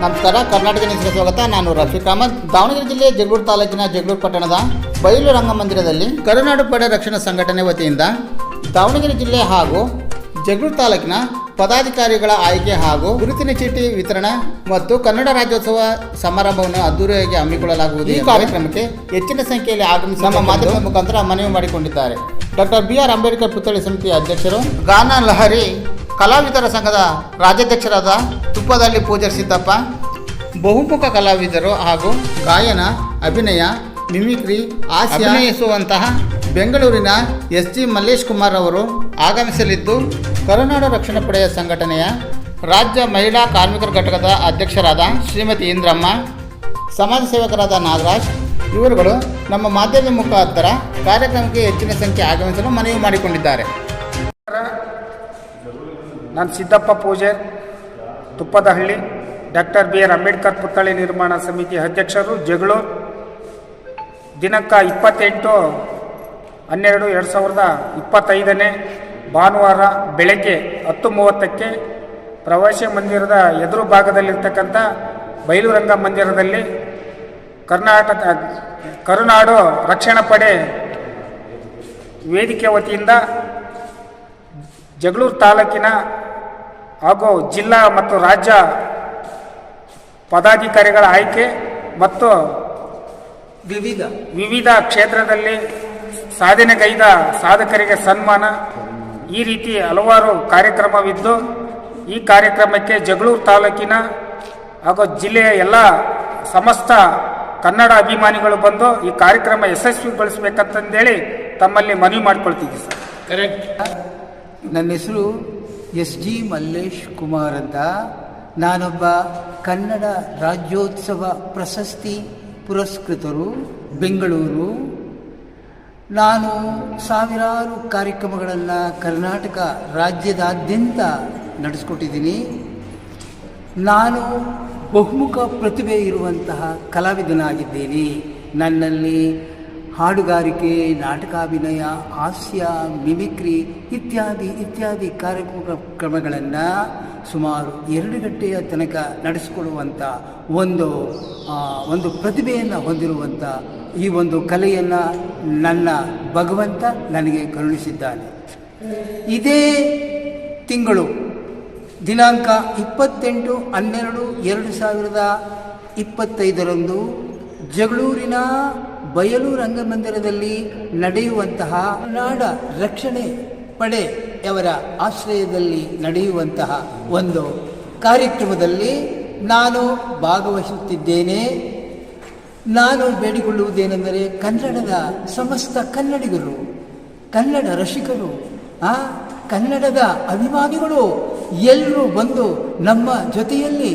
ನಮಸ್ಕಾರ, ಕರ್ನಾಟಕ ನ್ಯೂಸ್ಗೆ ಸ್ವಾಗತ. ನಾನು ರಫೀಕ್ ಅಹಮದ್. ದಾವಣಗೆರೆ ಜಿಲ್ಲೆ ಜಗಳೂರು ತಾಲೂಕಿನ ಜಗಳೂರು ಪಟ್ಟಣದ ಬಯಲು ರಂಗಮಂದಿರದಲ್ಲಿ ಕರುನಾಡು ಪಡೆ ರಕ್ಷಣಾ ಸಂಘಟನೆ ವತಿಯಿಂದ ದಾವಣಗೆರೆ ಜಿಲ್ಲೆ ಹಾಗೂ ಜಗಳೂರು ತಾಲೂಕಿನ ಪದಾಧಿಕಾರಿಗಳ ಆಯ್ಕೆ ಹಾಗೂ ಗುರುತಿನ ಚೀಟಿ ವಿತರಣೆ ಮತ್ತು ಕನ್ನಡ ರಾಜ್ಯೋತ್ಸವ ಸಮಾರಂಭವನ್ನು ಅದ್ದೂರಿಯಾಗಿ ಹಮ್ಮಿಕೊಳ್ಳಲಾಗುವುದು. ಈ ಕಾರ್ಯಕ್ರಮಕ್ಕೆ ಹೆಚ್ಚಿನ ಸಂಖ್ಯೆಯಲ್ಲಿ ಆಗಮಿಸಿ ನಮ್ಮ ಮಾಧ್ಯಮದ ಮುಖಾಂತರ ಮನವಿ ಮಾಡಿಕೊಂಡಿದ್ದಾರೆ. ಡಾಕ್ಟರ್ BR ಅಂಬೇಡ್ಕರ್ ಪುತ್ಥಳಿ ಸಮಿತಿಯ ಅಧ್ಯಕ್ಷರು, ಗಾನ ಲಹರಿ ಕಲಾವಿದರ ಸಂಘದ ರಾಜ್ಯಾಧ್ಯಕ್ಷರಾದ ತುಪ್ಪದಹಳ್ಳಿ ಪೂಜಾರಿ ಸಿದ್ದಪ್ಪ, ಬಹುಮುಖ ಕಲಾವಿದರು ಹಾಗೂ ಗಾಯನ, ಅಭಿನಯ, ಮಿಮಿಕ್ರಿ, ಅಭಿನಯಿಸುವಂತಹ ಬೆಂಗಳೂರಿನ SG ಮಲ್ಲೇಶ್ ಕುಮಾರ್ ಅವರು ಆಗಮಿಸಲಿದ್ದು, ಕರುನಾಡು ರಕ್ಷಣಾ ಪಡೆಯ ಸಂಘಟನೆಯ ರಾಜ್ಯ ಮಹಿಳಾ ಕಾರ್ಮಿಕರ ಘಟಕದ ಅಧ್ಯಕ್ಷರಾದ ಶ್ರೀಮತಿ ಇಂದ್ರಮ್ಮ, ಸಮಾಜ ಸೇವಕರಾದ ನಾಗರಾಜ್ ಇವರುಗಳು ನಮ್ಮ ಮಾಧ್ಯಮದ ಮುಖಾಂತರ ಕಾರ್ಯಕ್ರಮಕ್ಕೆ ಹೆಚ್ಚಿನ ಸಂಖ್ಯೆ ಆಗಮಿಸಲು ಮನವಿ ಮಾಡಿಕೊಂಡಿದ್ದಾರೆ. ನಾನು ಸಿದ್ದಪ್ಪ ಪೂಜಾರಿ, ತುಪ್ಪದಹಳ್ಳಿ, ಡಾಕ್ಟರ್ BR ಅಂಬೇಡ್ಕರ್ ಪುತ್ಥಳಿ ನಿರ್ಮಾಣ ಸಮಿತಿ ಅಧ್ಯಕ್ಷರು, ಜಗಳೂರು. ದಿನಾಂಕ 28/12/2025 ಭಾನುವಾರ ಬೆಳಗ್ಗೆ 10:30ಕ್ಕೆ ಪ್ರವಾಸಿ ಮಂದಿರದ ಎದುರು ಭಾಗದಲ್ಲಿರ್ತಕ್ಕಂಥ ಬಯಲು ರಂಗ ಮಂದಿರದಲ್ಲಿ ಕರುನಾಡು ರಕ್ಷಣಾ ಪಡೆ ವೇದಿಕೆ ವತಿಯಿಂದ ಜಗಳೂರು ತಾಲೂಕಿನ ಹಾಗೂ ಜಿಲ್ಲಾ ಮತ್ತು ರಾಜ್ಯ ಪದಾಧಿಕಾರಿಗಳ ಆಯ್ಕೆ ಮತ್ತು ವಿವಿಧ ಕ್ಷೇತ್ರದಲ್ಲಿ ಸಾಧನೆಗೈದ ಸಾಧಕರಿಗೆ ಸನ್ಮಾನ, ಈ ರೀತಿ ಹಲವಾರು ಕಾರ್ಯಕ್ರಮವಿದ್ದು, ಈ ಕಾರ್ಯಕ್ರಮಕ್ಕೆ ಜಗಳೂರು ತಾಲೂಕಿನ ಹಾಗೂ ಜಿಲ್ಲೆಯ ಎಲ್ಲ ಸಮಸ್ತ ಕನ್ನಡ ಅಭಿಮಾನಿಗಳು ಬಂದು ಈ ಕಾರ್ಯಕ್ರಮ ಯಶಸ್ವಿಗೊಳಿಸಬೇಕಂತಂದೇಳಿ ತಮ್ಮಲ್ಲಿ ಮನವಿ ಮಾಡಿಕೊಳ್ತಿದ್ವಿ ಸರ್. ಕರೆಕ್ಟ್. ನನ್ನ ಹೆಸರು SG ಮಲ್ಲೇಶ್ ಕುಮಾರ್ ಅಂತ. ನಾನೊಬ್ಬ ಕನ್ನಡ ರಾಜ್ಯೋತ್ಸವ ಪ್ರಶಸ್ತಿ ಪುರಸ್ಕೃತರು, ಬೆಂಗಳೂರು. ನಾನು ಸಾವಿರಾರು ಕಾರ್ಯಕ್ರಮಗಳನ್ನು ಕರ್ನಾಟಕ ರಾಜ್ಯದಾದ್ಯಂತ ನಡೆಸ್ಕೊಟ್ಟಿದ್ದೀನಿ. ನಾನು ಬಹುಮುಖ ಪ್ರತಿಭೆ ಇರುವಂತಹ ಕಲಾವಿದನಾಗಿದ್ದೇನೆ. ನನ್ನಲ್ಲಿ ಹಾಡುಗಾರಿಕೆ, ನಾಟಕಾಭಿನಯ, ಹಾಸ್ಯ, ಮಿಮಿಕ್ರಿ ಇತ್ಯಾದಿ ಕಾರ್ಯಕ್ರಮಗಳನ್ನು ಸುಮಾರು 2 ಗಂಟೆಯ ತನಕ ನಡೆಸಿಕೊಡುವಂಥ ಒಂದು ಪ್ರತಿಭೆಯನ್ನು ಹೊಂದಿರುವಂಥ ಈ ಒಂದು ಕಲೆಯನ್ನು ನನ್ನ ಭಗವಂತ ನನಗೆ ಕರುಣಿಸಿದ್ದಾನೆ. ಇದೇ ತಿಂಗಳು ದಿನಾಂಕ 28/12/2025 ಜಗಳೂರಿನ ಬಯಲು ರಂಗಮಂದಿರದಲ್ಲಿ ನಡೆಯುವಂತಹ ಕನ್ನಡ ರಕ್ಷಣೆ ಪಡೆಯವರ ಆಶ್ರಯದಲ್ಲಿ ನಡೆಯುವಂತಹ ಒಂದು ಕಾರ್ಯಕ್ರಮದಲ್ಲಿ ನಾನು ಭಾಗವಹಿಸುತ್ತಿದ್ದೇನೆ. ನಾನು ಬೇಡಿಕೊಳ್ಳುವುದೇನೆಂದರೆ, ಕನ್ನಡದ ಸಮಸ್ತ ಕನ್ನಡಿಗರು, ಕನ್ನಡ ರಸಿಕರು, ಕನ್ನಡದ ಅಭಿಮಾನಿಗಳು ಎಲ್ಲರೂ ಬಂದು ನಮ್ಮ ಜೊತೆಯಲ್ಲಿ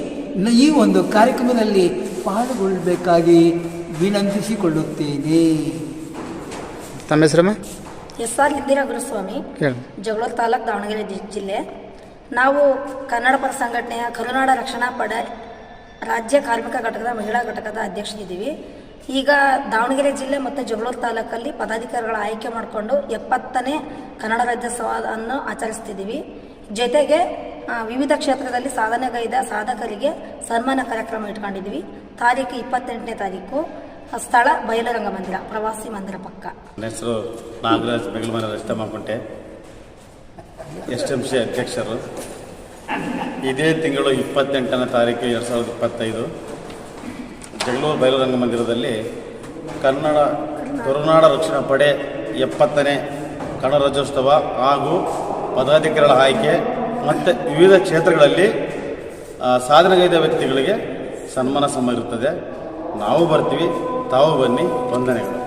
ಈ ಒಂದು ಕಾರ್ಯಕ್ರಮದಲ್ಲಿ ಪಾಲ್ಗೊಳ್ಳಬೇಕಾಗಿ ವಿನಂತಿಸಿಕೊಳ್ಳುತ್ತೇನೆ. ತಮ್ಮ ಹೆಸರಮ್ಮ? SR ಇಂದಿರಾ ಗುರುಸ್ವಾಮಿ, ಜಗಳೂರು ತಾಲೂಕು, ದಾವಣಗೆರೆ ಜಿಲ್ಲೆ. ನಾವು ಕನ್ನಡ ಪರ ಸಂಘಟನೆಯ ಕರುನಾಡ ರಕ್ಷಣಾ ಪಡೆ ರಾಜ್ಯ ಕಾರ್ಮಿಕ ಘಟಕದ ಮಹಿಳಾ ಘಟಕದ ಅಧ್ಯಕ್ಷರಿದ್ದೀವಿ. ಈಗ ದಾವಣಗೆರೆ ಜಿಲ್ಲೆ ಮತ್ತು ಜಗಳೂರು ತಾಲೂಕಲ್ಲಿ ಪದಾಧಿಕಾರಿಗಳ ಆಯ್ಕೆ ಮಾಡಿಕೊಂಡು 70ನೇ ಕನ್ನಡ ರಾಜ್ಯೋತ್ಸವವನ್ನು ಆಚರಿಸ್ತಿದ್ದೀವಿ. ಜೊತೆಗೆ ವಿವಿಧ ಕ್ಷೇತ್ರದಲ್ಲಿ ಸಾಧನೆಗೈದ ಸಾಧಕರಿಗೆ ಸನ್ಮಾನ ಕಾರ್ಯಕ್ರಮ ಇಟ್ಕೊಂಡಿದ್ವಿ. ತಾರೀಕು 28ನೇ ತಾರೀಕು, ಸ್ಥಳ ಬಯಲು ರಂಗಮಂದಿರ, ಪ್ರವಾಸಿ ಮಂದಿರ ಪಕ್ಕ. ನನ್ನ ಹೆಸರು ನಾಗರಾಜ್, ಬೆಂಗಳೂರಿನ ರಸ್ತಮಾಕುಂಟೆ, SMC ಅಧ್ಯಕ್ಷರು. ಇದೇ ತಿಂಗಳು 28ನೇ ತಾರೀಕು 2025 ಜಗಳೂರು ಬಯಲು ರಂಗಮಂದಿರದಲ್ಲಿ ಕರುನಾಡ ರಕ್ಷಣಾ ಪಡೆ 70ನೇ ಕನ್ನಡ ರಾಜ್ಯೋತ್ಸವ ಹಾಗೂ ಪದಾಧಿಕಾರಿಗಳ ಆಯ್ಕೆ ಮತ್ತು ವಿವಿಧ ಕ್ಷೇತ್ರಗಳಲ್ಲಿ ಸಾಧನೆಗೈದ ವ್ಯಕ್ತಿಗಳಿಗೆ ಸನ್ಮಾನ ಸಮ ಇರುತ್ತದೆ. ನಾವು ಬರ್ತೀವಿ, ತಾವು ಬನ್ನಿ. ವಂದನೆಗಳು.